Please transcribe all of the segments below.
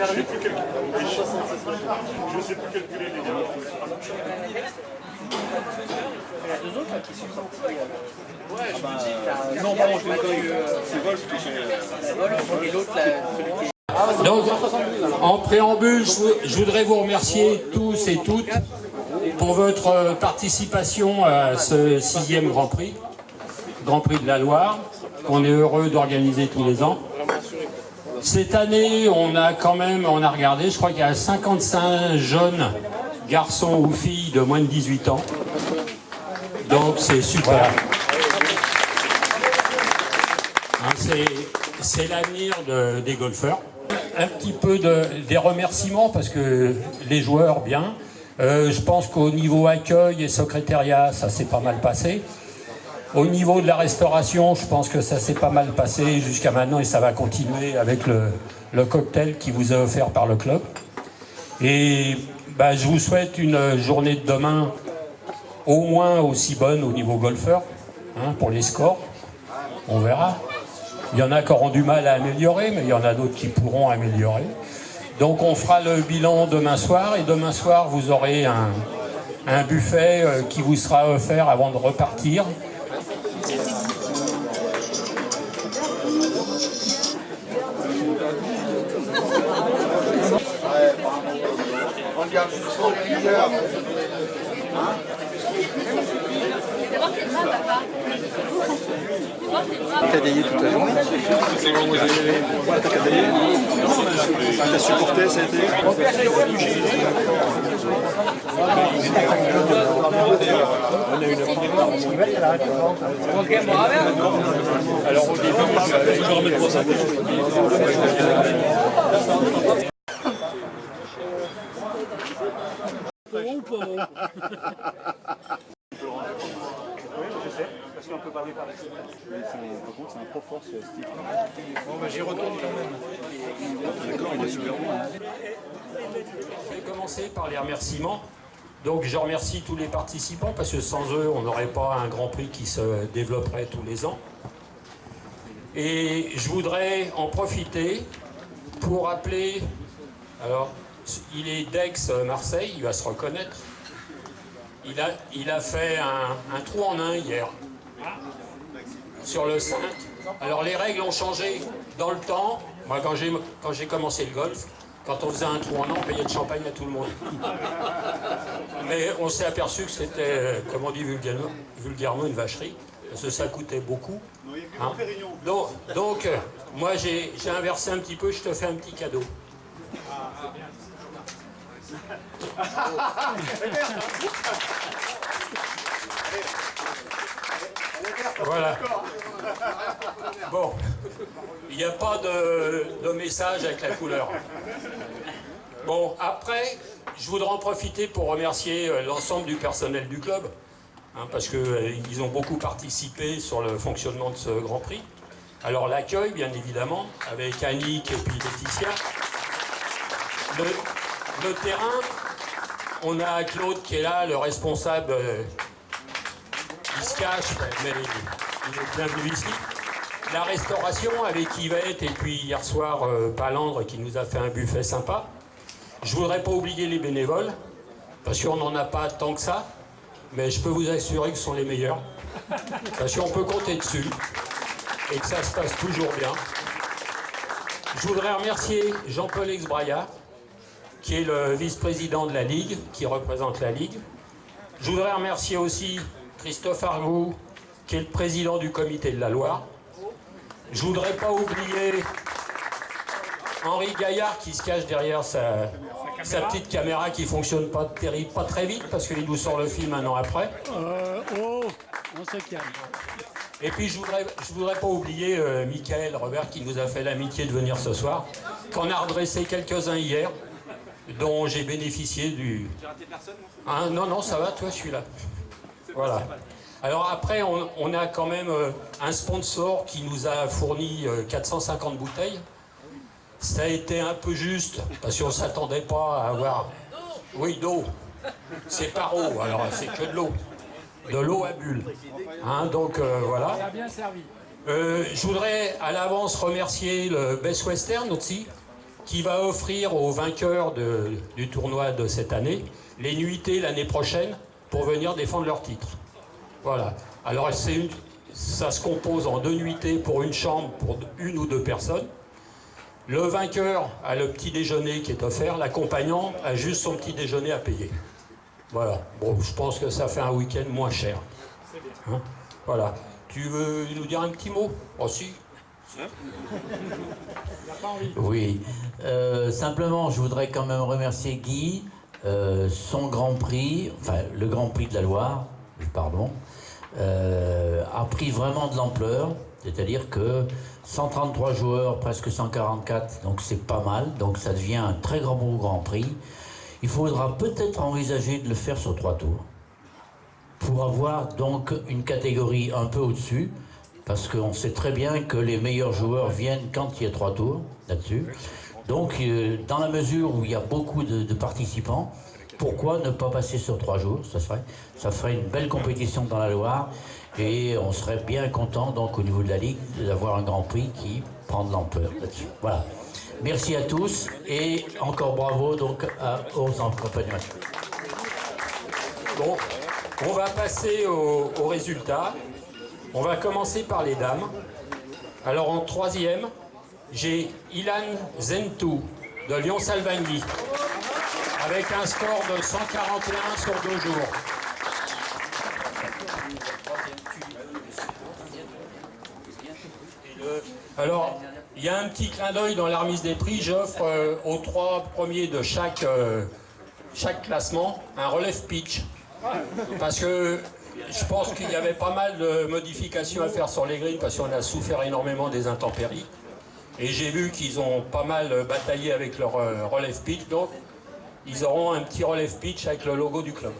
sais plus calculer. Je sais plus calculer, les gars. Il y a deux autres là, qui sont sortis. Ouais, je me dis. Non, bon, je l'ai connu. C'est Wolf qui fait. Et l'autre là, celui qui est. Donc, en préambule, je voudrais vous remercier tous et toutes pour votre participation à ce 6e Grand Prix de la Loire, qu'on est heureux d'organiser tous les ans. Cette année, on a regardé, je crois qu'il y a 55 jeunes garçons ou filles de moins de 18 ans. Donc c'est super. C'est l'avenir des golfeurs. Un petit peu des remerciements parce que les joueurs, bien. Je pense qu'au niveau accueil et secrétariat, ça s'est pas mal passé. Au niveau de la restauration, je pense que ça s'est pas mal passé jusqu'à maintenant et ça va continuer avec le cocktail qui vous est offert par le club. Et je vous souhaite une journée de demain au moins aussi bonne au niveau golfeur, pour les scores. On verra. Il y en a qui auront du mal à améliorer, mais il y en a d'autres qui pourront améliorer. Donc on fera le bilan demain soir, et demain soir vous aurez un buffet qui vous sera offert avant de repartir. On regarde jusqu'au leader. T'as délié toute la journée. T'as cadayé. T'as supporté, ça a été. On a une alors au début, je vais remettre pour ça. Parce qu'on peut parler par la suite. Par contre, c'est un trop fort ce style. Bon, j'y retourne quand même. D'accord, il est super bon. Je vais commencer par les remerciements. Donc je remercie tous les participants parce que sans eux, on n'aurait pas un Grand Prix qui se développerait tous les ans. Et je voudrais en profiter pour appeler... Alors, il est d'Aix-Marseille, il va se reconnaître. Il a fait un trou en un hier, sur le 5. Alors les règles ont changé dans le temps. Moi quand j'ai commencé le golf, quand on faisait un trou en un, on payait le champagne à tout le monde. Mais on s'est aperçu que c'était, comme on dit vulgairement, une vacherie, parce que ça coûtait beaucoup. Hein. Donc moi j'ai inversé un petit peu, je te fais un petit cadeau. Voilà. Bon, il n'y a pas de message avec la couleur. Bon, après, je voudrais en profiter pour remercier l'ensemble du personnel du club, parce qu'ils ont beaucoup participé sur le fonctionnement de ce Grand Prix. Alors l'accueil, bien évidemment, avec Annick et puis Laetitia. Le terrain, on a Claude qui est là, le responsable, il se cache, mais il est bien venu ici. La restauration avec Yvette et puis hier soir Palandre qui nous a fait un buffet sympa. Je ne voudrais pas oublier les bénévoles, parce qu'on n'en a pas tant que ça, mais je peux vous assurer que ce sont les meilleurs, parce qu'on peut compter dessus et que ça se passe toujours bien. Je voudrais remercier Jean-Paul Exbraya, qui est le vice-président de la Ligue, qui représente la Ligue. Je voudrais remercier aussi Christophe Argou, qui est le président du comité de la Loire. Je ne voudrais pas oublier Henri Gaillard, qui se cache derrière sa petite caméra qui ne fonctionne pas très vite, parce qu'il nous sort le film un an après. On se calme. Et puis je voudrais pas oublier Michael Robert, qui nous a fait l'amitié de venir ce soir, qu'on a redressé quelques-uns hier, dont j'ai bénéficié du... J'ai raté personne, moi ? Non, ça va, toi, je suis là. Voilà. Alors après, on a quand même un sponsor qui nous a fourni 450 bouteilles. Ça a été un peu juste, parce qu'on ne s'attendait pas à avoir... Oui, d'eau. C'est par eau, alors c'est que de l'eau. De l'eau à bulles. Donc voilà. Ça a bien servi. Je voudrais à l'avance remercier le Best Western aussi, qui va offrir aux vainqueurs du tournoi de cette année les nuitées l'année prochaine pour venir défendre leur titre. Voilà. Alors ça se compose en 2 nuitées pour une chambre pour 1 ou 2 personnes. Le vainqueur a le petit déjeuner qui est offert, l'accompagnant a juste son petit déjeuner à payer. Voilà. Bon, je pense que ça fait un week-end moins cher. Hein? Voilà. Tu veux nous dire un petit mot? Oh si. Oui. Simplement, je voudrais quand même remercier Guy, son Grand Prix, enfin le Grand Prix de la Loire, pardon, a pris vraiment de l'ampleur. C'est-à-dire que 133 joueurs, presque 144, donc c'est pas mal. Donc ça devient un très beau Grand Prix. Il faudra peut-être envisager de le faire sur 3 tours. Pour avoir donc une catégorie un peu au-dessus. Parce qu'on sait très bien que les meilleurs joueurs viennent quand il y a 3 tours là-dessus. Donc dans la mesure où il y a beaucoup de participants, pourquoi ne pas passer sur 3 jours? Ça ferait une belle compétition dans la Loire. Et on serait bien content, donc, au niveau de la Ligue, d'avoir un Grand Prix qui prend de l'ampleur là-dessus. Voilà. Merci à tous et encore bravo donc aux accompagnants. Bon, on va passer aux résultats. On va commencer par les dames. Alors en 3e, j'ai Ilan Zentou de Lyon-Salvagny avec un score de 141 sur 2 jours. Alors, il y a un petit clin d'œil dans la remise des prix. J'offre aux 3 premiers de chaque classement un relève pitch. Parce que je pense qu'il y avait pas mal de modifications à faire sur les greens parce qu'on a souffert énormément des intempéries. Et j'ai vu qu'ils ont pas mal bataillé avec leur relève pitch. Donc, ils auront un petit relève pitch avec le logo du club.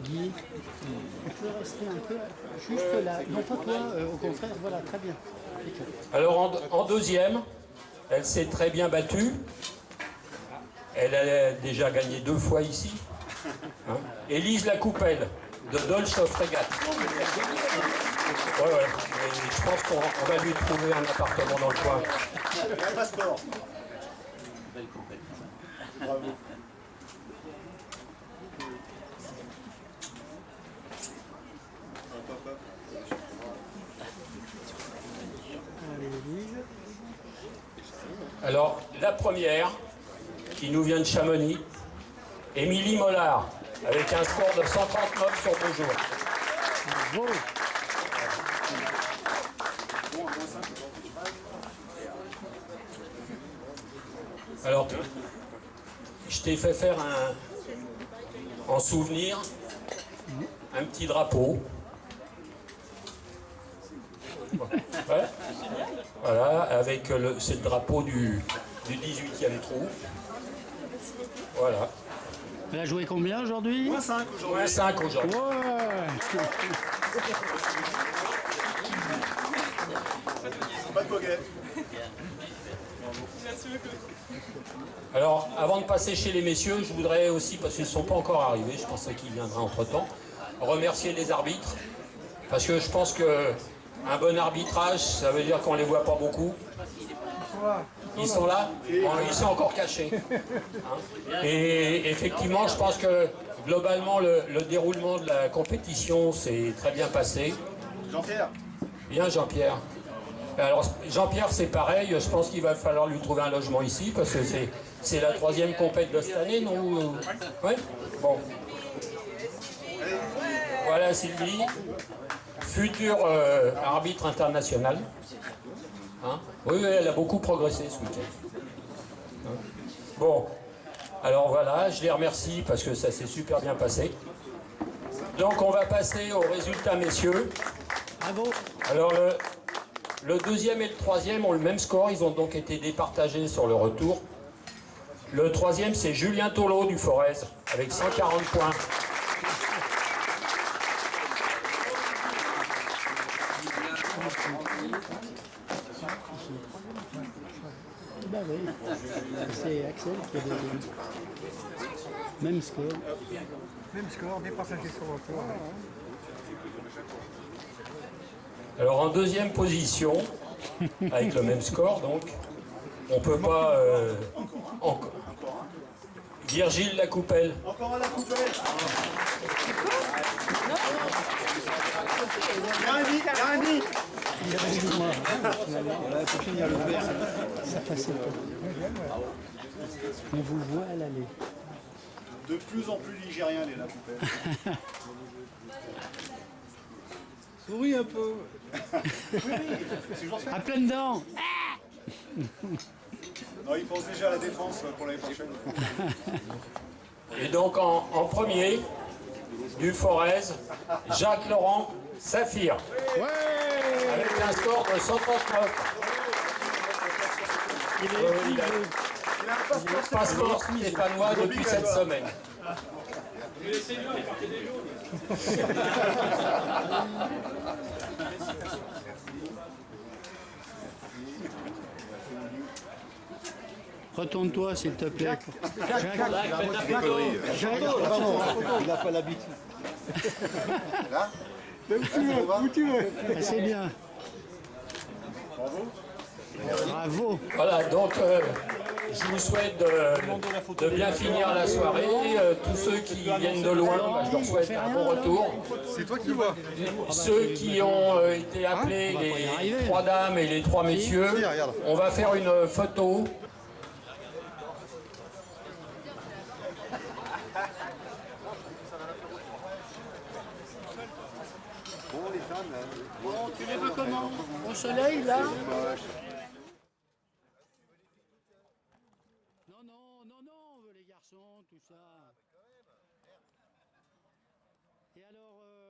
Guy, on peut rester un peu juste là. Non, pas toi, au contraire, voilà, très bien. Alors en 2e, elle s'est très bien battue. Elle a déjà gagné 2 fois ici. Hein? Élise Lacoupelle, de Dolce Frégate. Ouais. Et je pense qu'on va lui trouver un appartement dans le coin. Un passeport. Bravo. Alors, la première, qui nous vient de Chamonix, Émilie Mollard, avec un score de 139 sur 2 jours. Bravo. Alors, je t'ai fait faire en souvenir un petit drapeau. Ouais. Voilà, avec c'est le drapeau du 18e trou. Voilà. Elle a joué combien aujourd'hui? Moins 5 aujourd'hui. Moins 5 aujourd'hui. Ouais. Pas de poguet. Alors, avant de passer chez les messieurs, je voudrais aussi, parce qu'ils ne sont pas encore arrivés, je pensais qu'ils viendraient entre-temps, remercier les arbitres. Parce que je pense qu'un bon arbitrage, ça veut dire qu'on ne les voit pas beaucoup. Ils sont là? Bon, ils sont encore cachés. Hein? Et effectivement, je pense que globalement, le déroulement de la compétition s'est très bien passé. Jean-Pierre. Bien, Jean-Pierre. Alors, Jean-Pierre, c'est pareil. Je pense qu'il va falloir lui trouver un logement ici, parce que c'est la 3e compète de cette année, non? Oui. Bon. Voilà Sylvie, future arbitre international. Hein? Oui, elle a beaucoup progressé ce week-end. Hein? Bon, alors voilà, je les remercie parce que ça s'est super bien passé. Donc on va passer aux résultats, messieurs. Bravo. Alors le 2e et le 3e ont le même score, ils ont donc été départagés sur le retour. Le 3e, c'est Julien Tolot du Forez, avec 140 points. Ben oui, c'est Axel qui a donné. Même score. Même score, départagé sur le tour. Alors en 2e position, avec le même score, donc on peut pas... encore. Virgile Lacoupelle. Encore à la coupelle. Lundi. Excuse-moi. La prochaine, il y a le vert. Ça passait pas. On vous voit à l'aller. De plus en plus ligérien, les la coupelle. Souris un peu. À pleines dents. Non, il pense déjà à la défense pour l'année prochaine. Et donc en premier, du Forez, Jacques Laurent Saphir. Avec un score de 139. Il a un passeport stéphanois depuis cette semaine. Retourne-toi, s'il te plaît. Il n'a pas l'habitude. Là Où tu veux. Ah, c'est bien. Bravo. Voilà, donc je vous souhaite de bien finir la soirée. Tous ceux qui viennent de loin, je leur souhaite un bon retour. C'est toi qui vois. Ceux qui ont été appelés, les 3 dames et les 3 messieurs, on va faire une photo. Bon, tu les veux comment? Au soleil, là? Non, non, non, non, les garçons, tout ça. Et alors...